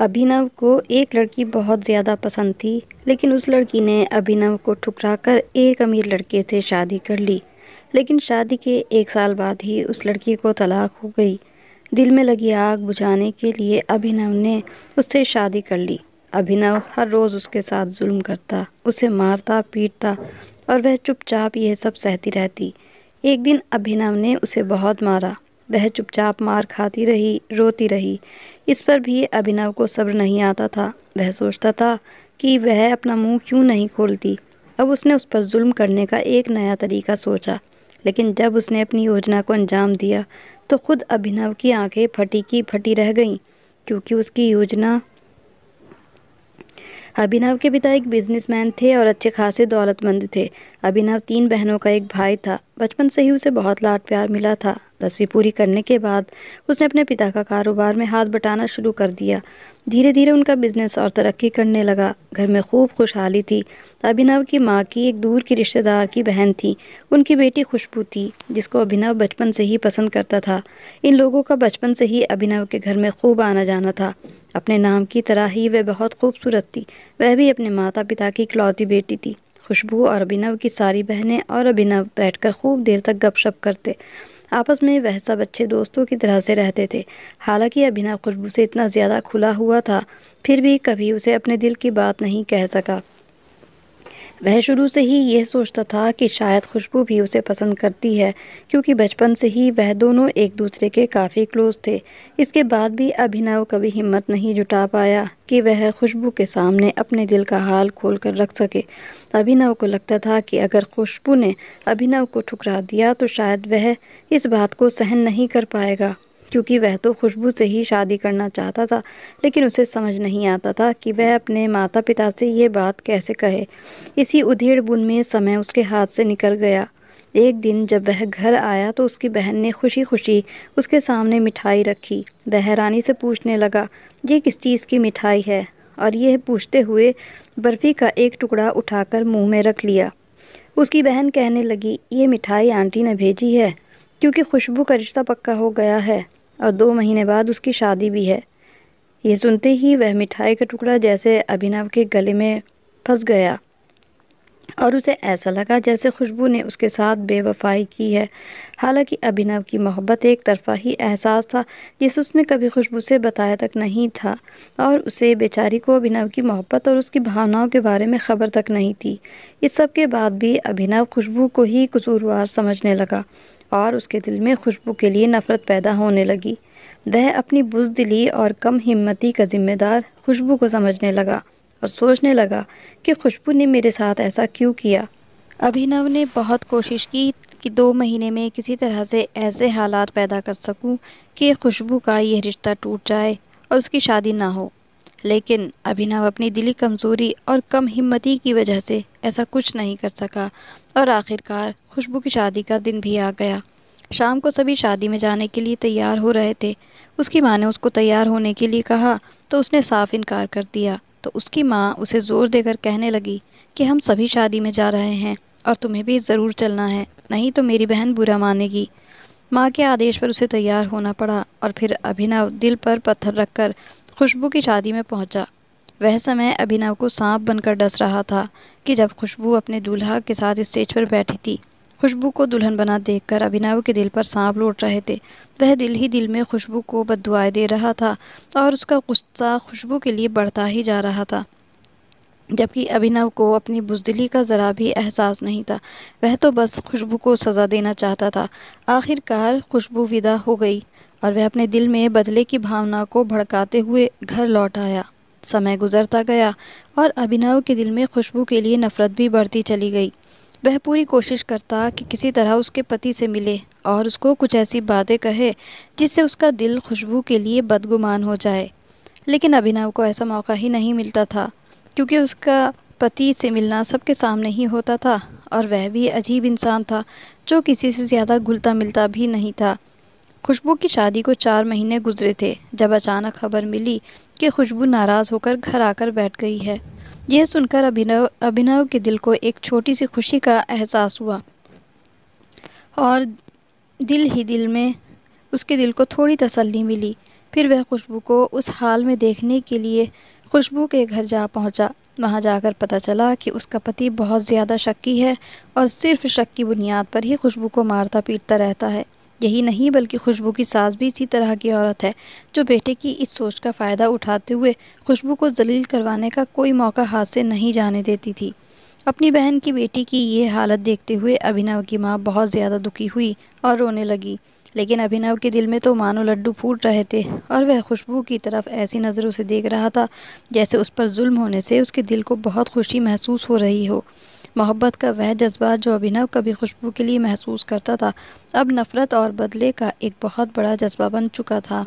अभिनव को एक लड़की बहुत ज़्यादा पसंद थी, लेकिन उस लड़की ने अभिनव को ठुकराकर एक अमीर लड़के से शादी कर ली। लेकिन शादी के 1 साल बाद ही उस लड़की को तलाक हो गई। दिल में लगी आग बुझाने के लिए अभिनव ने उससे शादी कर ली। अभिनव हर रोज़ उसके साथ जुल्म करता, उसे मारता पीटता और वह चुपचाप यह सब सहती रहती। एक दिन अभिनव ने उसे बहुत मारा। वह चुपचाप मार खाती रही, रोती रही। इस पर भी अभिनव को सब्र नहीं आता था। वह सोचता था कि वह अपना मुंह क्यों नहीं खोलती। अब उसने उस पर जुल्म करने का एक नया तरीका सोचा, लेकिन जब उसने अपनी योजना को अंजाम दिया तो खुद अभिनव की आंखें फटी की फटी रह गईं, क्योंकि उसकी योजना। अभिनव के पिता एक बिजनेसमैन थे और अच्छे खासे दौलतमंद थे। अभिनव 3 बहनों का एक भाई था। बचपन से ही उसे बहुत लाड प्यार मिला था। 10वीं पूरी करने के बाद उसने अपने पिता का कारोबार में हाथ बटाना शुरू कर दिया। धीरे धीरे उनका बिजनेस और तरक्की करने लगा। घर में खूब खुशहाली थी। अभिनव की माँ की एक दूर की रिश्तेदार की बहन थी। उनकी बेटी खुशबू थी, जिसको अभिनव बचपन से ही पसंद करता था। इन लोगों का बचपन से ही अभिनव के घर में खूब आना जाना था। अपने नाम की तरह ही वह बहुत खूबसूरत थी। वह भी अपने माता पिता की इकलौती बेटी थी। खुशबू और अभिनव की सारी बहनें और अभिनव बैठकर खूब देर तक गपशप करते। आपस में वह सब अच्छे दोस्तों की तरह से रहते थे। हालांकि अभिनव खुशबू से इतना ज़्यादा खुला हुआ था, फिर भी कभी उसे अपने दिल की बात नहीं कह सका। वह शुरू से ही यह सोचता था कि शायद खुशबू भी उसे पसंद करती है, क्योंकि बचपन से ही वह दोनों एक दूसरे के काफ़ी क्लोज थे। इसके बाद भी अभिनव कभी हिम्मत नहीं जुटा पाया कि वह खुशबू के सामने अपने दिल का हाल खोल कर रख सके। अभिनव को लगता था कि अगर खुशबू ने अभिनव को ठुकरा दिया तो शायद वह इस बात को सहन नहीं कर पाएगा, क्योंकि वह तो खुशबू से ही शादी करना चाहता था। लेकिन उसे समझ नहीं आता था कि वह अपने माता पिता से ये बात कैसे कहे। इसी उधेड़-बुन में समय उसके हाथ से निकल गया। एक दिन जब वह घर आया तो उसकी बहन ने खुशी खुशी उसके सामने मिठाई रखी। वह हैरानी से पूछने लगा, ये किस चीज़ की मिठाई है? और यह पूछते हुए बर्फ़ी का एक टुकड़ा उठाकर मुंह में रख लिया। उसकी बहन कहने लगी, ये मिठाई आंटी ने भेजी है, क्योंकि खुशबू का रिश्ता पक्का हो गया है और 2 महीने बाद उसकी शादी भी है। ये सुनते ही वह मिठाई का टुकड़ा जैसे अभिनव के गले में फंस गया और उसे ऐसा लगा जैसे खुशबू ने उसके साथ बेवफाई की है। हालांकि अभिनव की मोहब्बत एक तरफा ही एहसास था, जिसे उसने कभी खुशबू से बताया तक नहीं था, और उसे बेचारी को अभिनव की मोहब्बत और उसकी भावनाओं के बारे में खबर तक नहीं थी। इस सब के बाद भी अभिनव खुशबू को ही कसूरवार समझने लगा और उसके दिल में खुशबू के लिए नफ़रत पैदा होने लगी। वह अपनी बुज़दिली और कम हिम्मती का जिम्मेदार खुशबू को समझने लगा और सोचने लगा कि खुशबू ने मेरे साथ ऐसा क्यों किया। अभिनव ने बहुत कोशिश की कि 2 महीने में किसी तरह से ऐसे हालात पैदा कर सकूं कि खुशबू का यह रिश्ता टूट जाए और उसकी शादी ना हो। लेकिन अभिनव अपनी दिली कमज़ोरी और कम हिम्मती की वजह से ऐसा कुछ नहीं कर सका और आखिरकार खुशबू की शादी का दिन भी आ गया। शाम को सभी शादी में जाने के लिए तैयार हो रहे थे। उसकी माँ ने उसको तैयार होने के लिए कहा तो उसने साफ इनकार कर दिया। तो उसकी माँ उसे ज़ोर देकर कहने लगी कि हम सभी शादी में जा रहे हैं और तुम्हें भी ज़रूर चलना है, नहीं तो मेरी बहन बुरा मानेगी। माँ के आदेश पर उसे तैयार होना पड़ा और फिर अभिनव दिल पर पत्थर रखकर खुशबू की शादी में पहुँचा। वह समय अभिनव को सांप बनकर डस रहा था कि जब खुशबू अपने दूल्हा के साथ स्टेज पर बैठी थी। खुशबू को दुल्हन बना देखकर अभिनव के दिल पर सांप लौट रहे थे। वह दिल ही दिल में खुशबू को बद्दुआएं दे रहा था और उसका गुस्सा खुशबू के लिए बढ़ता ही जा रहा था, जबकि अभिनव को अपनी बुज़दिली का ज़रा भी एहसास नहीं था। वह तो बस खुशबू को सज़ा देना चाहता था। आखिरकार खुशबू विदा हो गई और वह अपने दिल में बदले की भावना को भड़काते हुए घर लौट आया। समय गुजरता गया और अभिनव के दिल में खुशबू के लिए नफ़रत भी बढ़ती चली गई। वह पूरी कोशिश करता कि किसी तरह उसके पति से मिले और उसको कुछ ऐसी बातें कहे जिससे उसका दिल खुशबू के लिए बदगुमान हो जाए। लेकिन अभिनव को ऐसा मौका ही नहीं मिलता था, क्योंकि उसका पति से मिलना सबके सामने ही होता था और वह भी अजीब इंसान था जो किसी से ज़्यादा घुलता मिलता भी नहीं था। खुशबू की शादी को 4 महीने गुजरे थे जब अचानक खबर मिली कि खुशबू नाराज़ होकर घर आकर बैठ गई है। यह सुनकर अभिनव के दिल को एक छोटी सी खुशी का एहसास हुआ और दिल ही दिल में उसके दिल को थोड़ी तसल्ली मिली फिर वह खुशबू को उस हाल में देखने के लिए खुशबू के घर जा पहुंचा। वहां जाकर पता चला कि उसका पति बहुत ज़्यादा शक्की है और सिर्फ शक की बुनियाद पर ही खुशबू को मारता पीटता रहता है। यही नहीं बल्कि खुशबू की सास भी इसी तरह की औरत है, जो बेटे की इस सोच का फ़ायदा उठाते हुए खुशबू को जलील करवाने का कोई मौका हाथ से नहीं जाने देती थी। अपनी बहन की बेटी की ये हालत देखते हुए अभिनव की माँ बहुत ज़्यादा दुखी हुई और रोने लगी। लेकिन अभिनव के दिल में तो मानो लड्डू फूट रहे थे और वह खुशबू की तरफ ऐसी नज़रों से देख रहा था जैसे उस पर जुल्म होने से उसके दिल को बहुत खुशी महसूस हो रही हो। मोहब्बत का वह जज्बा जो अभिनव कभी खुशबू के लिए महसूस करता था, अब नफ़रत और बदले का एक बहुत बड़ा जज्बा बन चुका था।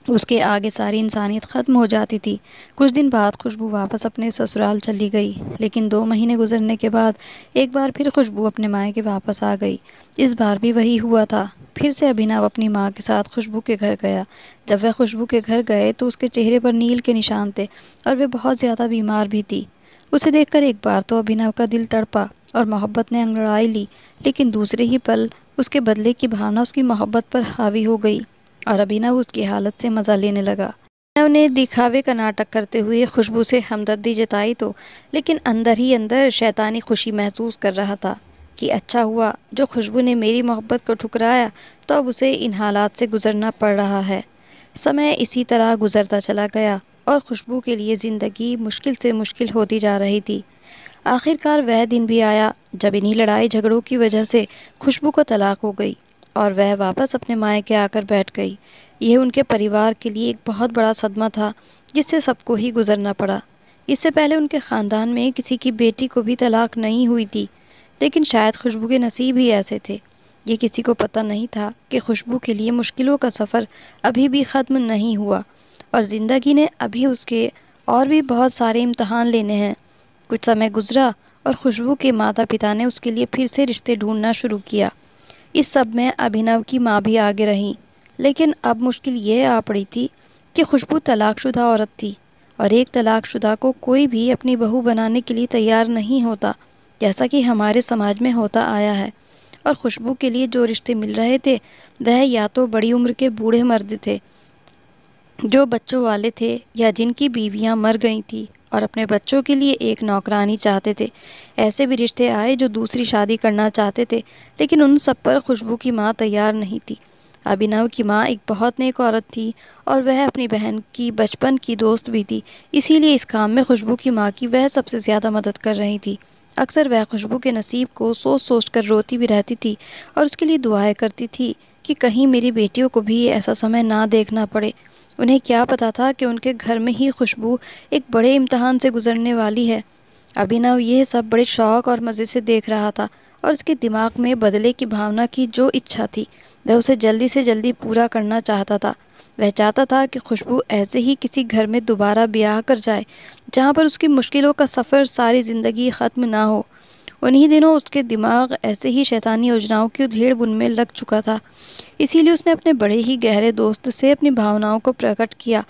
उसके आगे सारी इंसानियत ख़त्म हो जाती थी। कुछ दिन बाद खुशबू वापस अपने ससुराल चली गई, लेकिन 2 महीने गुजरने के बाद एक बार फिर खुशबू अपने मायके वापस आ गई। इस बार भी वही हुआ था। फिर से अभिनव अपनी माँ के साथ खुशबू के घर गया। जब वह खुशबू के घर गए तो उसके चेहरे पर नील के निशान थे और वह बहुत ज़्यादा बीमार भी थी। उसे देखकर एक बार तो अभिनव का दिल तड़पा और मोहब्बत ने अंगड़ाई ली, लेकिन दूसरे ही पल उसके बदले की भावना उसकी मोहब्बत पर हावी हो गई और अभिनव उसकी हालत से मज़ा लेने लगा। अभिनव ने दिखावे का नाटक करते हुए खुशबू से हमदर्दी जताई तो, लेकिन अंदर ही अंदर शैतानी खुशी महसूस कर रहा था कि अच्छा हुआ जो खुशबू ने मेरी मोहब्बत को ठुकराया, तो अब उसे इन हालात से गुजरना पड़ रहा है। समय इसी तरह गुजरता चला गया और खुशबू के लिए ज़िंदगी मुश्किल से मुश्किल होती जा रही थी। आखिरकार वह दिन भी आया जब इन्हीं लड़ाई झगड़ों की वजह से खुशबू को तलाक हो गई और वह वापस अपने मायके आकर बैठ गई। यह उनके परिवार के लिए एक बहुत बड़ा सदमा था जिससे सबको ही गुजरना पड़ा। इससे पहले उनके ख़ानदान में किसी की बेटी को भी तलाक नहीं हुई थी, लेकिन शायद खुशबू के नसीब ही ऐसे थे। ये किसी को पता नहीं था कि खुशबू के लिए मुश्किलों का सफ़र अभी भी ख़त्म नहीं हुआ और ज़िंदगी ने अभी उसके और भी बहुत सारे इम्तहान लेने हैं। कुछ समय गुजरा और खुशबू के माता पिता ने उसके लिए फिर से रिश्ते ढूंढना शुरू किया। इस सब में अभिनव की माँ भी आगे रही, लेकिन अब मुश्किल ये आ पड़ी थी कि खुशबू तलाकशुदा औरत थी और एक तलाकशुदा को कोई भी अपनी बहू बनाने के लिए तैयार नहीं होता, जैसा कि हमारे समाज में होता आया है। और खुशबू के लिए जो रिश्ते मिल रहे थे वह या तो बड़ी उम्र के बूढ़े मर्द थे जो बच्चों वाले थे, या जिनकी बीवियां मर गई थी और अपने बच्चों के लिए एक नौकरानी चाहते थे। ऐसे भी रिश्ते आए जो दूसरी शादी करना चाहते थे, लेकिन उन सब पर खुशबू की माँ तैयार नहीं थी। अभिनव की माँ एक बहुत नेक औरत थी और वह अपनी बहन की बचपन की दोस्त भी थी, इसीलिए इस काम में खुशबू की माँ की वह सबसे ज़्यादा मदद कर रही थी। अक्सर वह खुशबू के नसीब को सोच सोच कर रोती भी रहती थी और उसके लिए दुआएं करती थी कि कहीं मेरी बेटियों को भी ऐसा समय ना देखना पड़े। उन्हें क्या पता था कि उनके घर में ही खुशबू एक बड़े इम्तहान से गुजरने वाली है। अभिनव यह सब बड़े शौक़ और मज़े से देख रहा था और उसके दिमाग में बदले की भावना की जो इच्छा थी वह उसे जल्दी से जल्दी पूरा करना चाहता था। वह चाहता था कि खुशबू ऐसे ही किसी घर में दोबारा ब्याह कर जाए जहाँ पर उसकी मुश्किलों का सफ़र सारी ज़िंदगी ख़त्म ना हो। उन्हीं दिनों उसके दिमाग ऐसे ही शैतानी योजनाओं की उधेड़ बुन में लग चुका था। इसीलिए उसने अपने बड़े ही गहरे दोस्त से अपनी भावनाओं को प्रकट किया।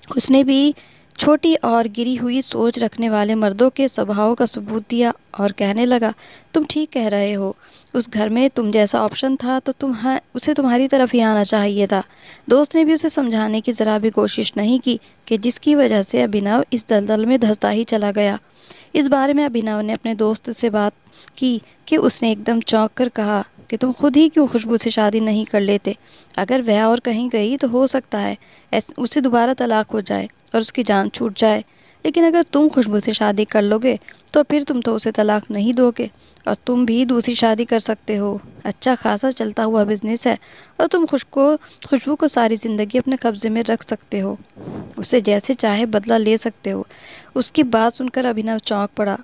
उसने भी छोटी और गिरी हुई सोच रखने वाले मर्दों के स्वभाव का सबूत दिया और कहने लगा, तुम ठीक कह रहे हो, उस घर में तुम जैसा ऑप्शन था तो उसे तुम्हारी तरफ ही आना चाहिए था। दोस्त ने भी उसे समझाने की ज़रा भी कोशिश नहीं की कि जिसकी वजह से अभिनव इस दलदल में धंसता ही चला गया। इस बारे में अभिनव ने अपने दोस्त से बात की कि उसने एकदम चौंक कर कहा कि तुम खुद ही क्यों खुशबू से शादी नहीं कर लेते। अगर वह और कहीं गई तो हो सकता है उसे दोबारा तलाक हो जाए और उसकी जान छूट जाए, लेकिन अगर तुम खुशबू से शादी कर लोगे तो फिर तुम तो उसे तलाक नहीं दोगे और तुम भी दूसरी शादी कर सकते हो। अच्छा खासा चलता हुआ बिजनेस है और तुम खुशबू को सारी ज़िंदगी अपने कब्ज़े में रख सकते हो, उसे जैसे चाहे बदला ले सकते हो। उसकी बात सुनकर अभिनव चौंक पड़ा।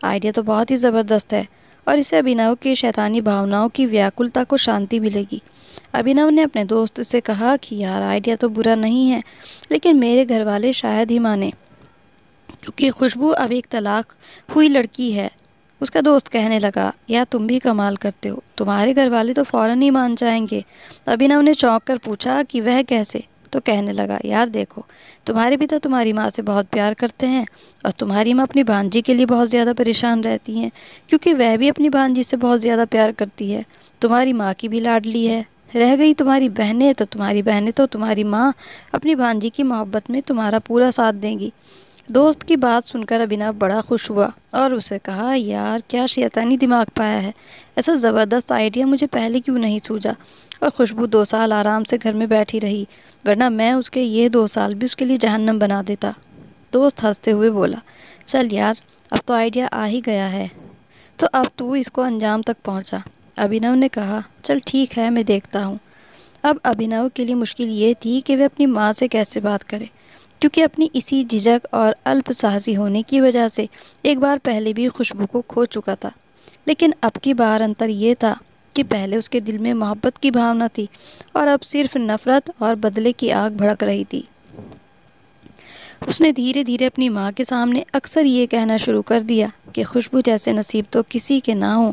आइडिया तो बहुत ही ज़बरदस्त है और इससे अभिनव की शैतानी भावनाओं की व्याकुलता को शांति मिलेगी। अभिनव ने अपने दोस्त से कहा कि यार आइडिया तो बुरा नहीं है, लेकिन मेरे घर वाले शायद ही माने, क्योंकि खुशबू अब एक तलाक हुई लड़की है। उसका दोस्त कहने लगा, यार तुम भी कमाल करते हो, तुम्हारे घर वाले तो फ़ौरन ही मान जाएंगे। अभिनव ने चौंक कर पूछा कि वह कैसे, तो कहने लगा, यार देखो, तुम्हारे पिता तुम्हारी माँ से बहुत प्यार करते हैं और तुम्हारी माँ अपनी भांजी के लिए बहुत ज़्यादा परेशान रहती हैं, क्योंकि वह भी अपनी भांजी से बहुत ज़्यादा प्यार करती है। तुम्हारी माँ की भी लाडली है, रह गई तुम्हारी बहनें तो तुम्हारी माँ अपनी भांजी की मोहब्बत में तुम्हारा पूरा साथ देंगी। दोस्त की बात सुनकर अभिनव बड़ा खुश हुआ और उसे कहा, यार क्या शैतानी दिमाग पाया है, ऐसा ज़बरदस्त आइडिया मुझे पहले क्यों नहीं सूझा। और खुशबू 2 साल आराम से घर में बैठी रही, वरना मैं उसके ये 2 साल भी उसके लिए जहन्नम बना देता। दोस्त हंसते हुए बोला, चल यार, अब तो आइडिया आ ही गया है, तो अब तू इसको अंजाम तक पहुंचा। अभिनव ने कहा, चल ठीक है, मैं देखता हूँ। अब अभिनव के लिए मुश्किल ये थी कि वह अपनी माँ से कैसे बात करे, क्योंकि अपनी इसी झिझक और अल्पसाहसी होने की वजह से एक बार पहले भी खुशबू को खो चुका था। लेकिन अब की बार अंतर ये था कि पहले उसके दिल में मोहब्बत की भावना थी और अब सिर्फ नफरत और बदले की आग भड़क रही थी। उसने धीरे धीरे अपनी माँ के सामने अक्सर ये कहना शुरू कर दिया कि खुशबू जैसे नसीब तो किसी के ना हो,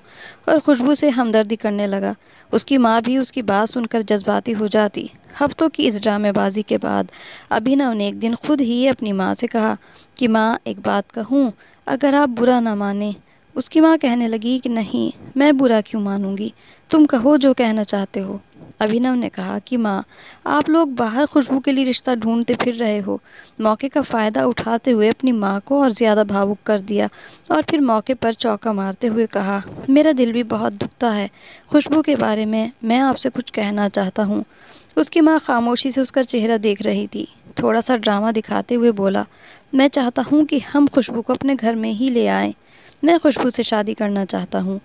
और खुशबू से हमदर्दी करने लगा। उसकी माँ भी उसकी बात सुनकर जज्बाती हो जाती। हफ्तों की इस ड्रामेबाजी के बाद अभिनव ने एक दिन खुद ही अपनी माँ से कहा कि माँ, एक बात कहूँ, अगर आप बुरा ना माने। उसकी माँ कहने लगी कि नहीं, मैं बुरा क्यों मानूंगी, तुम कहो जो कहना चाहते हो। अभिनव ने कहा कि माँ, आप लोग बाहर खुशबू के लिए रिश्ता ढूंढते फिर रहे हो। मौके का फ़ायदा उठाते हुए अपनी माँ को और ज़्यादा भावुक कर दिया और फिर मौके पर चौका मारते हुए कहा, मेरा दिल भी बहुत दुखता है। खुशबू के बारे में मैं आपसे कुछ कहना चाहता हूँ। उसकी माँ खामोशी से उसका चेहरा देख रही थी। थोड़ा सा ड्रामा दिखाते हुए बोला, मैं चाहता हूँ कि हम खुशबू को अपने घर में ही ले आएं। मैं खुशबू से शादी करना चाहता हूँ।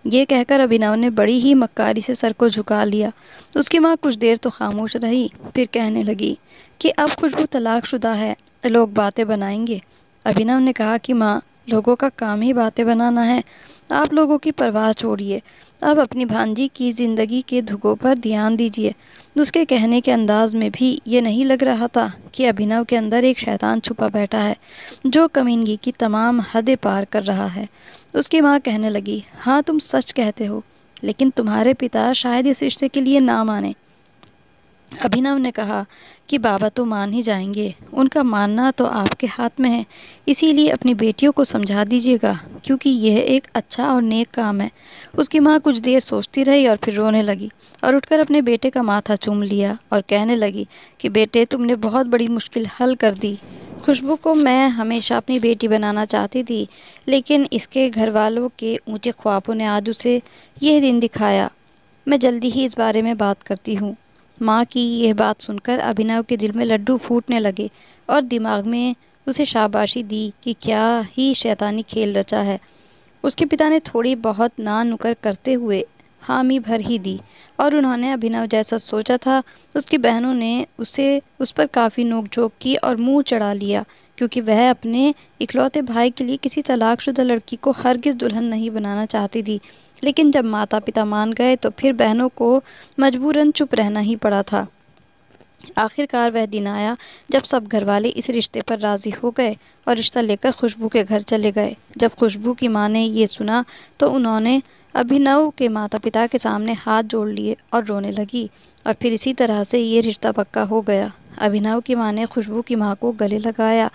ये कहकर अभिनव ने बड़ी ही मक्कारी से सर को झुका लिया। उसकी माँ कुछ देर तो खामोश रही, फिर कहने लगी कि अब खुशबू तलाकशुदा है, लोग बातें बनाएंगे। अभिनव ने कहा कि माँ, लोगों का काम ही बातें बनाना है, आप लोगों की परवाह छोड़िए, अब अपनी भांजी की ज़िंदगी के दुखों पर ध्यान दीजिए। उसके कहने के अंदाज में भी ये नहीं लग रहा था कि अभिनव के अंदर एक शैतान छुपा बैठा है जो कमीनगी की तमाम हदें पार कर रहा है। उसकी माँ कहने लगी, हाँ तुम सच कहते हो, लेकिन तुम्हारे पिता शायद इस रिश्ते के लिए ना माने। अभिनव ने कहा कि बाबा तो मान ही जाएंगे, उनका मानना तो आपके हाथ में है, इसीलिए अपनी बेटियों को समझा दीजिएगा, क्योंकि यह एक अच्छा और नेक काम है। उसकी माँ कुछ देर सोचती रही और फिर रोने लगी और उठकर अपने बेटे का माथा चूम लिया और कहने लगी कि बेटे, तुमने बहुत बड़ी मुश्किल हल कर दी। खुशबू को मैं हमेशा अपनी बेटी बनाना चाहती थी, लेकिन इसके घर वालों के ऊंचे ख्वाबों ने आज उसे यह दिन दिखाया। मैं जल्दी ही इस बारे में बात करती हूँ। माँ की यह बात सुनकर अभिनव के दिल में लड्डू फूटने लगे और दिमाग में उसे शाबाशी दी कि क्या ही शैतानी खेल रचा है। उसके पिता ने थोड़ी बहुत ना नुकर करते हुए हामी भर ही दी और उन्होंने अभिनव जैसा सोचा था उसकी बहनों ने उस पर काफ़ी नोक-झोंक की और मुंह चढ़ा लिया, क्योंकि वह अपने इकलौते भाई के लिए किसी तलाकशुदा लड़की को हरगिज़ दुल्हन नहीं बनाना चाहती थी। लेकिन जब माता पिता मान गए तो फिर बहनों को मजबूरन चुप रहना ही पड़ा था। आखिरकार वह दिन आया जब सब घरवाले इस रिश्ते पर राज़ी हो गए और रिश्ता लेकर खुशबू के घर चले गए। जब खुशबू की माँ ने ये सुना तो उन्होंने अभिनव के माता पिता के सामने हाथ जोड़ लिए और रोने लगी, और फिर इसी तरह से ये रिश्ता पक्का हो गया। अभिनव की माँ ने खुशबू की माँ को गले लगाया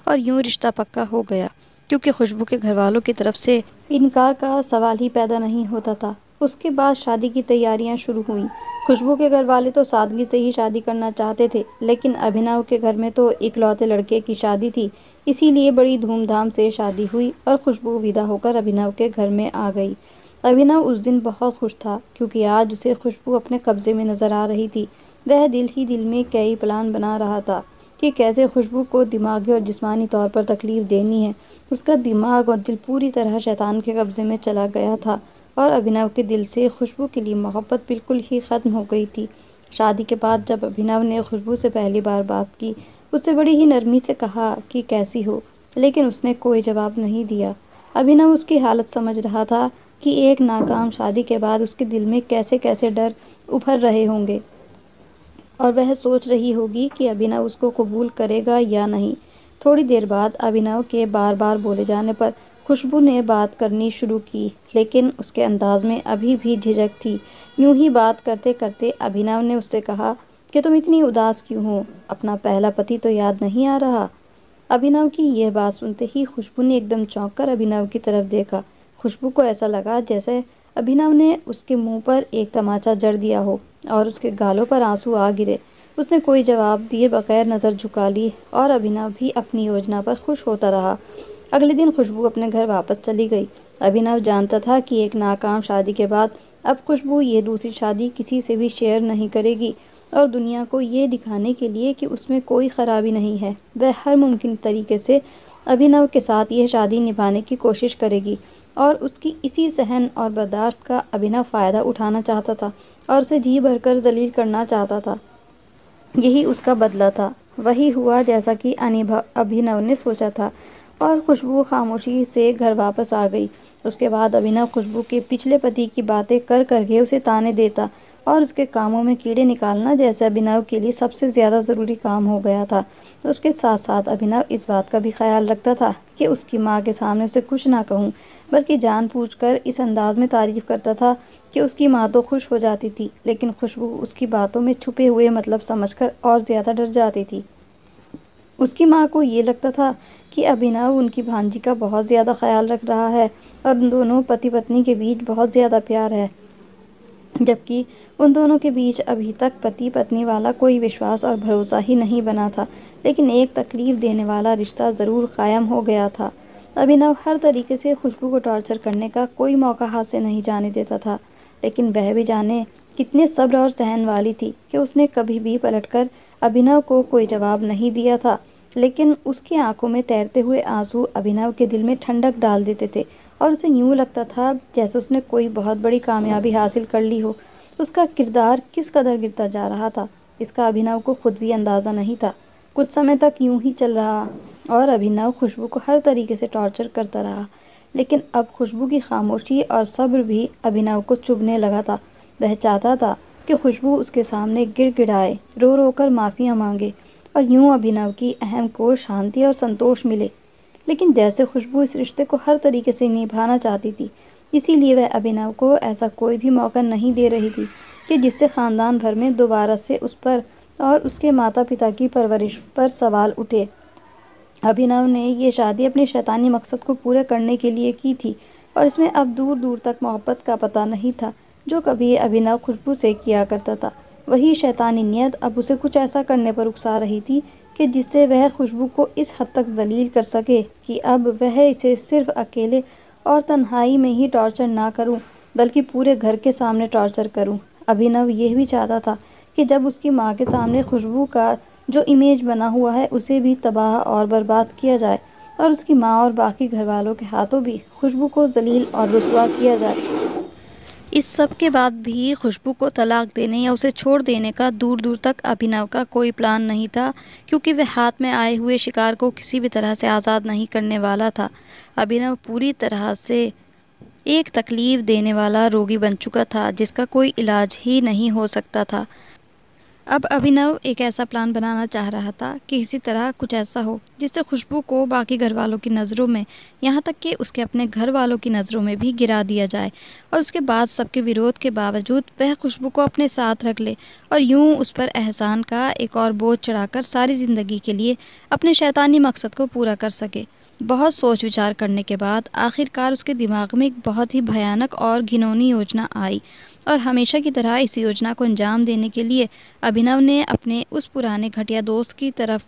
और यूँ रिश्ता पक्का हो गया, क्योंकि खुशबू के घरवालों की तरफ से इनकार का सवाल ही पैदा नहीं होता था। उसके बाद शादी की तैयारियां शुरू हुईं। खुशबू के घर वाले तो सादगी से ही शादी करना चाहते थे, लेकिन अभिनव के घर में तो इकलौते लड़के की शादी थी, इसीलिए बड़ी धूमधाम से शादी हुई और खुशबू विदा होकर अभिनव के घर में आ गई। अभिनव उस दिन बहुत खुश था, क्योंकि आज उसे खुशबू अपने कब्जे में नजर आ रही थी। वह दिल ही दिल में कई प्लान बना रहा था कि कैसे खुशबू को दिमागी और जिस्मानी तौर पर तकलीफ देनी है। उसका दिमाग और दिल पूरी तरह शैतान के कब्जे में चला गया था और अभिनव के दिल से खुशबू के लिए मोहब्बत बिल्कुल ही ख़त्म हो गई थी। शादी के बाद जब अभिनव ने खुशबू से पहली बार बात की, उससे बड़ी ही नरमी से कहा कि कैसी हो, लेकिन उसने कोई जवाब नहीं दिया। अभिनव उसकी हालत समझ रहा था कि एक नाकाम शादी के बाद उसके दिल में कैसे कैसे डर उभर रहे होंगे और वह सोच रही होगी कि अभिनव उसको कबूल करेगा या नहीं। थोड़ी देर बाद अभिनव के बार बार बोले जाने पर खुशबू ने बात करनी शुरू की, लेकिन उसके अंदाज में अभी भी झिझक थी। यूं ही बात करते करते अभिनव ने उससे कहा कि तुम इतनी उदास क्यों हो, अपना पहला पति तो याद नहीं आ रहा। अभिनव की यह बात सुनते ही खुशबू ने एकदम चौंक कर अभिनव की तरफ देखा। खुशबू को ऐसा लगा जैसे अभिनव ने उसके मुंह पर एक तमाचा जड़ दिया हो और उसके गालों पर आंसू आ गिरे। उसने कोई जवाब दिए बगैर नज़र झुका ली और अभिनव भी अपनी योजना पर खुश होता रहा। अगले दिन खुशबू अपने घर वापस चली गई। अभिनव जानता था कि एक नाकाम शादी के बाद अब खुशबू ये दूसरी शादी किसी से भी शेयर नहीं करेगी और दुनिया को ये दिखाने के लिए कि उसमें कोई ख़राबी नहीं है, वह हर मुमकिन तरीके से अभिनव के साथ यह शादी निभाने की कोशिश करेगी। और उसकी इसी सहन और बर्दाश्त का अभिनव फ़ायदा उठाना चाहता था और उसे जी भरकर जलील करना चाहता था। यही उसका बदला था। वही हुआ जैसा कि अभिनव ने सोचा था और खुशबू खामोशी से घर वापस आ गई। उसके बाद अभिनव खुशबू के पिछले पति की बातें कर करके उसे ताने देता और उसके कामों में कीड़े निकालना जैसे अभिनव के लिए सबसे ज़्यादा ज़रूरी काम हो गया था। उसके साथ साथ अभिनव इस बात का भी ख्याल रखता था कि उसकी माँ के सामने उसे कुछ ना कहूँ, बल्कि जानबूझकर इस अंदाज में तारीफ़ करता था कि उसकी माँ तो खुश हो जाती थी, लेकिन खुशबू उसकी बातों में छुपे हुए मतलब समझकर और ज़्यादा डर जाती थी। उसकी माँ को ये लगता था कि अभिनव उनकी भांजी का बहुत ज़्यादा ख्याल रख रहा है और उन दोनों पति पत्नी के बीच बहुत ज़्यादा प्यार है, जबकि उन दोनों के बीच अभी तक पति पत्नी वाला कोई विश्वास और भरोसा ही नहीं बना था। लेकिन एक तकलीफ़ देने वाला रिश्ता ज़रूर कायम हो गया था। अभिनव हर तरीके से खुशबू को टॉर्चर करने का कोई मौका हाथ से नहीं जाने देता था, लेकिन वह भी जाने कितने सब्र और सहन वाली थी कि उसने कभी भी पलटकर अभिनव को कोई जवाब नहीं दिया था। लेकिन उसकी आंखों में तैरते हुए आंसू अभिनव के दिल में ठंडक डाल देते थे और उसे यूँ लगता था जैसे उसने कोई बहुत बड़ी कामयाबी हासिल कर ली हो। उसका किरदार किस कदर गिरता जा रहा था, इसका अभिनव को खुद भी अंदाज़ा नहीं था। कुछ समय तक यूं ही चल रहा और अभिनव खुशबू को हर तरीके से टॉर्चर करता रहा, लेकिन अब खुशबू की खामोशी और सब्र भी अभिनव को चुभने लगा था। वह चाहता था कि खुशबू उसके सामने गिड़गिड़ाए, रो रो कर माफ़ियाँ मांगे और यूं अभिनव की अहम को शांति और संतोष मिले। लेकिन जैसे खुशबू इस रिश्ते को हर तरीके से निभाना चाहती थी, इसीलिए वह अभिनव को ऐसा कोई भी मौका नहीं दे रही थी कि जिससे ख़ानदान भर में दोबारा से उस पर और उसके माता पिता की परवरिश पर सवाल उठे। अभिनव ने ये शादी अपने शैतानी मकसद को पूरा करने के लिए की थी और इसमें अब दूर दूर तक मोहब्बत का पता नहीं था जो कभी अभिनव खुशबू से किया करता था। वही शैतानी नियत अब उसे कुछ ऐसा करने पर उकसा रही थी कि जिससे वह खुशबू को इस हद तक जलील कर सके कि अब वह इसे सिर्फ अकेले और तन्हाई में ही टॉर्चर ना करूं, बल्कि पूरे घर के सामने टॉर्चर करूं। अभिनव यह भी चाहता था कि जब उसकी माँ के सामने खुशबू का जो इमेज बना हुआ है उसे भी तबाह और बर्बाद किया जाए और उसकी माँ और बाकी घर वालों के हाथों भी खुशबू को जलील और रुसवा किया जाए। इस सब के बाद भी खुशबू को तलाक देने या उसे छोड़ देने का दूर दूर तक अभिनव का कोई प्लान नहीं था, क्योंकि वह हाथ में आए हुए शिकार को किसी भी तरह से आज़ाद नहीं करने वाला था। अभिनव पूरी तरह से एक तकलीफ़ देने वाला रोगी बन चुका था जिसका कोई इलाज ही नहीं हो सकता था। अब अभिनव एक ऐसा प्लान बनाना चाह रहा था कि किसी तरह कुछ ऐसा हो जिससे खुशबू को बाकी घर वालों की नज़रों में, यहाँ तक कि उसके अपने घर वालों की नज़रों में भी गिरा दिया जाए और उसके बाद सबके विरोध के बावजूद वह खुशबू को अपने साथ रख ले और यूं उस पर एहसान का एक और बोझ चढ़ाकर सारी ज़िंदगी के लिए अपने शैतानी मकसद को पूरा कर सके। बहुत सोच विचार करने के बाद आखिरकार उसके दिमाग में एक बहुत ही भयानक और घिनौनी योजना आई और हमेशा की तरह इस योजना को अंजाम देने के लिए अभिनव ने अपने उस पुराने घटिया दोस्त की तरफ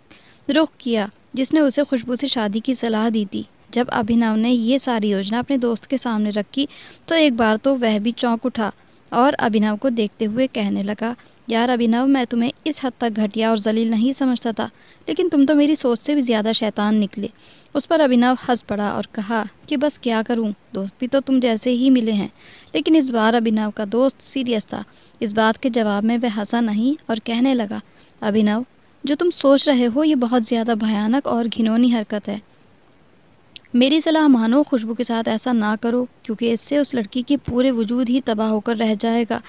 रुख किया जिसने उसे खुशबू से शादी की सलाह दी थी। जब अभिनव ने ये सारी योजना अपने दोस्त के सामने रखी तो एक बार तो वह भी चौंक उठा और अभिनव को देखते हुए कहने लगा, यार अभिनव, मैं तुम्हें इस हद तक घटिया और जलील नहीं समझता था, लेकिन तुम तो मेरी सोच से भी ज़्यादा शैतान निकले। उस पर अभिनव हंस पड़ा और कहा कि बस क्या करूं, दोस्त भी तो तुम जैसे ही मिले हैं। लेकिन इस बार अभिनव का दोस्त सीरियस था। इस बात के जवाब में वह हंसा नहीं और कहने लगा, अभिनव, जो तुम सोच रहे हो ये बहुत ज़्यादा भयानक और घिनौनी हरकत है। मेरी सलाह मानो, खुशबू के साथ ऐसा ना करो, क्योंकि इससे उस लड़की की पूरे वजूद ही तबाह होकर रह जाएगा।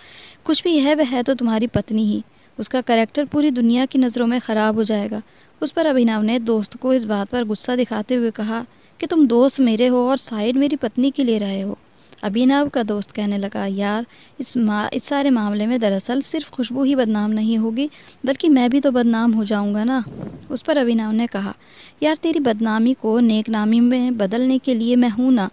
कुछ भी है वह है तो तुम्हारी पत्नी ही, उसका करैक्टर पूरी दुनिया की नज़रों में ख़राब हो जाएगा। उस पर अभिनव ने दोस्त को इस बात पर गुस्सा दिखाते हुए कहा कि तुम दोस्त मेरे हो और साइड मेरी पत्नी की ले रहे हो। अभिनव का दोस्त कहने लगा, यार इस सारे मामले में दरअसल सिर्फ खुशबू ही बदनाम नहीं होगी, बल्कि मैं भी तो बदनाम हो जाऊंगा ना। उस पर अभिनव ने कहा, यार तेरी बदनामी को नेकनामी में बदलने के लिए मैं हूँ ना।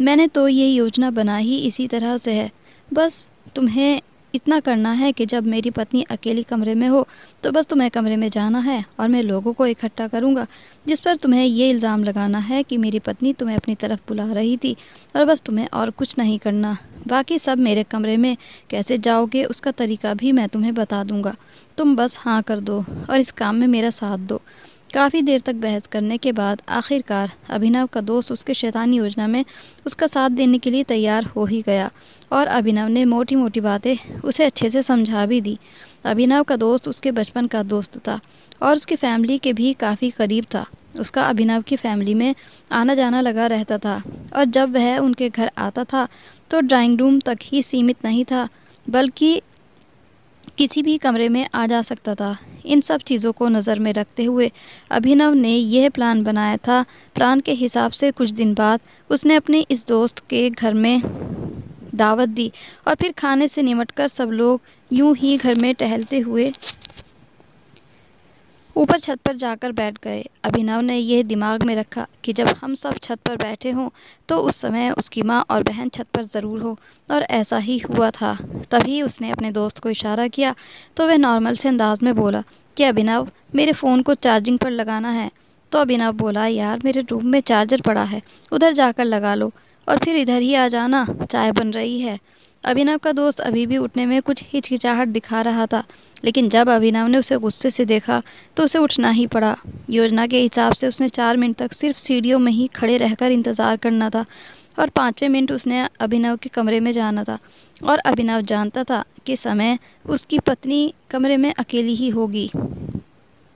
मैंने तो ये योजना बना ही इसी तरह से है। बस तुम्हें इतना करना है कि जब मेरी पत्नी अकेली कमरे में हो तो बस तुम्हें कमरे में जाना है और मैं लोगों को इकट्ठा करूँगा जिस पर तुम्हें ये इल्ज़ाम लगाना है कि मेरी पत्नी तुम्हें अपनी तरफ बुला रही थी, और बस तुम्हें और कुछ नहीं करना। बाकी सब मेरे कमरे में कैसे जाओगे उसका तरीका भी मैं तुम्हें बता दूँगा। तुम बस हाँ कर दो और इस काम में मेरा साथ दो। काफ़ी देर तक बहस करने के बाद आखिरकार अभिनव का दोस्त उसके शैतानी योजना में उसका साथ देने के लिए तैयार हो ही गया, और अभिनव ने मोटी मोटी बातें उसे अच्छे से समझा भी दी। अभिनव का दोस्त उसके बचपन का दोस्त था और उसकी फैमिली के भी काफ़ी करीब था। उसका अभिनव की फैमिली में आना जाना लगा रहता था, और जब वह उनके घर आता था तो ड्राइंग रूम तक ही सीमित नहीं था बल्कि किसी भी कमरे में आ जा सकता था। इन सब चीज़ों को नज़र में रखते हुए अभिनव ने यह प्लान बनाया था। प्लान के हिसाब से कुछ दिन बाद उसने अपने इस दोस्त के घर में दावत दी और फिर खाने से निमटकर सब लोग यूं ही घर में टहलते हुए ऊपर छत पर जाकर बैठ गए। अभिनव ने यह दिमाग में रखा कि जब हम सब छत पर बैठे हों तो उस समय उसकी माँ और बहन छत पर ज़रूर हो, और ऐसा ही हुआ था। तभी उसने अपने दोस्त को इशारा किया तो वह नॉर्मल से अंदाज में बोला कि अभिनव, मेरे फ़ोन को चार्जिंग पर लगाना है। तो अभिनव बोला, यार मेरे रूम में चार्जर पड़ा है, उधर जाकर लगा लो और फिर इधर ही आ जाना, चाय बन रही है। अभिनव का दोस्त अभी भी उठने में कुछ हिचकिचाहट दिखा रहा था, लेकिन जब अभिनव ने उसे गुस्से से देखा तो उसे उठना ही पड़ा। योजना के हिसाब से उसने 4 मिनट तक सिर्फ सीढ़ियों में ही खड़े रहकर इंतज़ार करना था, और 5वें मिनट उसने अभिनव के कमरे में जाना था। और अभिनव जानता था कि समय उसकी पत्नी कमरे में अकेली ही होगी,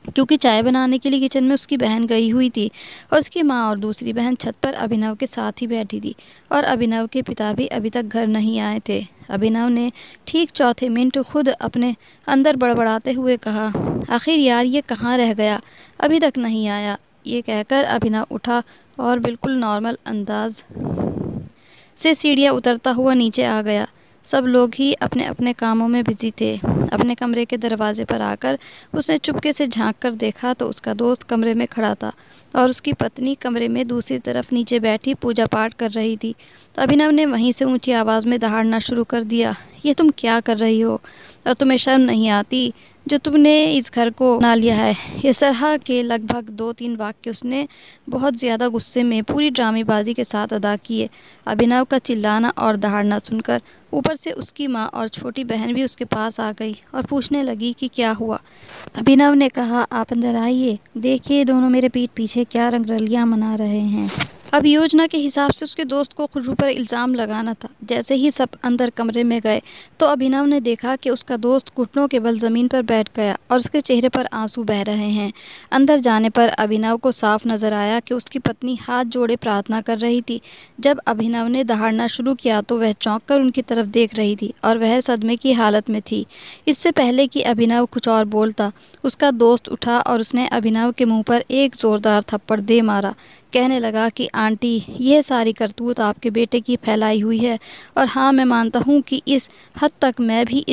क्योंकि चाय बनाने के लिए किचन में उसकी बहन गई हुई थी और उसकी माँ और दूसरी बहन छत पर अभिनव के साथ ही बैठी थी, और अभिनव के पिता भी अभी तक घर नहीं आए थे। अभिनव ने ठीक चौथे मिनट खुद अपने अंदर बड़बड़ाते हुए कहा, आखिर यार ये कहाँ रह गया, अभी तक नहीं आया। ये कहकर अभिनव उठा और बिल्कुल नॉर्मल अंदाज से सीढ़ियाँ उतरता हुआ नीचे आ गया। सब लोग ही अपने अपने कामों में बिजी थे। अपने कमरे के दरवाजे पर आकर उसने चुपके से झांक कर देखा तो उसका दोस्त कमरे में खड़ा था और उसकी पत्नी कमरे में दूसरी तरफ नीचे बैठी पूजा पाठ कर रही थी। तो अभिनव ने वहीं से ऊंची आवाज़ में दहाड़ना शुरू कर दिया, ये तुम क्या कर रही हो, और तुम्हें शर्म नहीं आती जो तुमने इस घर को बना लिया है। इस तरह के लगभग 2-3 वाक्य उसने बहुत ज़्यादा गुस्से में पूरी ड्रामेबाजी के साथ अदा किए। अभिनव का चिल्लाना और दहाड़ना सुनकर ऊपर से उसकी माँ और छोटी बहन भी उसके पास आ गई और पूछने लगी कि क्या हुआ। अभिनव ने कहा, आप अंदर आइए, देखिए दोनों मेरे पीठ पीछे क्या रंगरलियाँ मना रहे हैं। अब योजना के हिसाब से उसके दोस्त को खुशबू पर इल्ज़ाम लगाना था। जैसे ही सब अंदर कमरे में गए तो अभिनव ने देखा कि उसका दोस्त घुटनों के बल ज़मीन पर बैठ गया और उसके चेहरे पर आंसू बह रहे हैं। अंदर जाने पर अभिनव को साफ नज़र आया कि उसकी पत्नी हाथ जोड़े प्रार्थना कर रही थी। जब अभिनव ने दहाड़ना शुरू किया तो वह चौंक कर उनकी तरफ देख रही थी और वह सदमे की हालत में थी। इससे पहले कि अभिनव कुछ और बोलता, उसका दोस्त उठा और उसने अभिनव के मुँह पर एक ज़ोरदार थप्पड़ दे मारा। कहने लगा कि आंटी, यह सारी करतूत आपके बेटे की फैलाई हुई है, और हाँ, मैं मानता हूँ कि इस हद तक मैं भी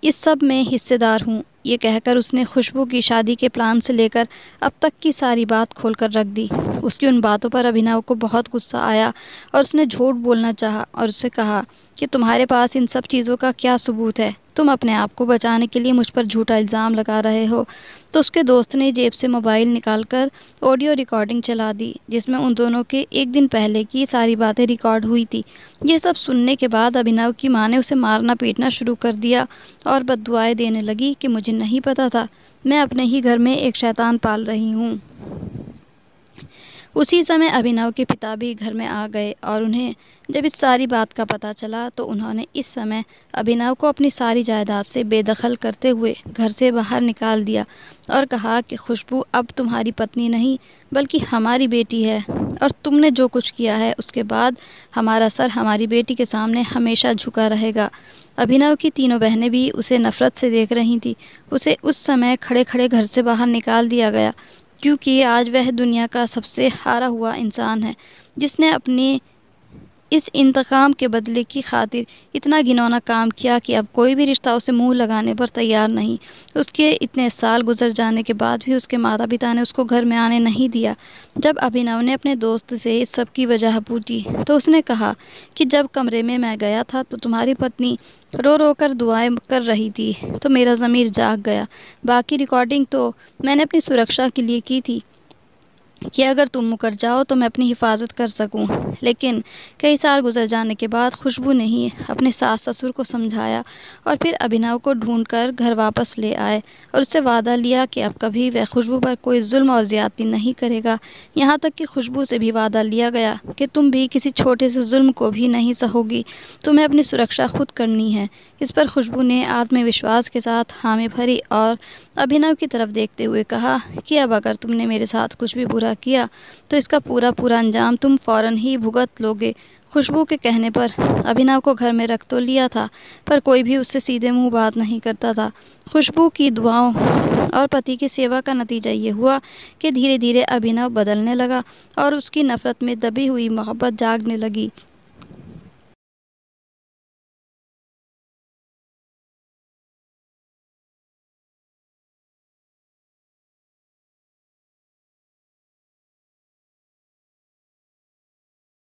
इस सब में हिस्सेदार हूँ। ये कहकर उसने खुशबू की शादी के प्लान से लेकर अब तक की सारी बात खोलकर रख दी। उसकी उन बातों पर अभिनव को बहुत गुस्सा आया और उसने झूठ बोलना चाहा और उससे कहा कि तुम्हारे पास इन सब चीज़ों का क्या सबूत है, तुम अपने आप को बचाने के लिए मुझ पर झूठा इल्ज़ाम लगा रहे हो। तो उसके दोस्त ने जेब से मोबाइल निकालकर ऑडियो रिकॉर्डिंग चला दी जिसमें उन दोनों के एक दिन पहले की सारी बातें रिकॉर्ड हुई थी। ये सब सुनने के बाद अभिनव की माँ ने उसे मारना पीटना शुरू कर दिया और बद्दुआएं देने लगी कि मुझे नहीं पता था, मैं अपने ही घर में एक शैतान पाल रही हूँ। उसी समय अभिनव के पिता भी घर में आ गए और उन्हें जब इस सारी बात का पता चला तो उन्होंने इस समय अभिनव को अपनी सारी जायदाद से बेदखल करते हुए घर से बाहर निकाल दिया और कहा कि खुशबू अब तुम्हारी पत्नी नहीं बल्कि हमारी बेटी है, और तुमने जो कुछ किया है उसके बाद हमारा सर हमारी बेटी के सामने हमेशा झुका रहेगा। अभिनव की तीनों बहनें भी उसे नफ़रत से देख रही थी। उसे उस समय खड़े खड़े घर से बाहर निकाल दिया गया क्योंकि आज वह दुनिया का सबसे हारा हुआ इंसान है जिसने अपनी इस इंतकाम के बदले की खातिर इतना घिनौना काम किया कि अब कोई भी रिश्ता उसे मुंह लगाने पर तैयार नहीं। उसके इतने साल गुजर जाने के बाद भी उसके माता पिता ने उसको घर में आने नहीं दिया। जब अभिनव ने अपने दोस्त से इस सब की वजह पूछी तो उसने कहा कि जब कमरे में मैं गया था तो तुम्हारी पत्नी रो रो कर दुआएं कर रही थी, तो मेरा ज़मीर जाग गया। बाकी रिकॉर्डिंग तो मैंने अपनी सुरक्षा के लिए की थी कि अगर तुम मुकर जाओ तो मैं अपनी हिफाजत कर सकूं। लेकिन कई साल गुजर जाने के बाद खुशबू ने ही अपने सास ससुर को समझाया और फिर अभिनव को ढूंढकर घर वापस ले आए और उससे वादा लिया कि अब कभी वह खुशबू पर कोई जुल्म और ज़्यादती नहीं करेगा। यहाँ तक कि खुशबू से भी वादा लिया गया कि तुम भी किसी छोटे से जुल्म को भी नहीं सहोगी, तुम्हें अपनी सुरक्षा खुद करनी है। इस पर खुशबू ने आत्मविश्वास के साथ हामी भरी और अभिनव की तरफ देखते हुए कहा कि अब अगर तुमने मेरे साथ कुछ भी बुरा किया तो इसका पूरा पूरा अंजाम तुम फ़ौरन ही भुगत लोगे। खुशबू के कहने पर अभिनव को घर में रख तो लिया था, पर कोई भी उससे सीधे मुंह बात नहीं करता था। खुशबू की दुआओं और पति की सेवा का नतीजा ये हुआ कि धीरे धीरे अभिनव बदलने लगा और उसकी नफ़रत में दबी हुई मोहब्बत जागने लगी।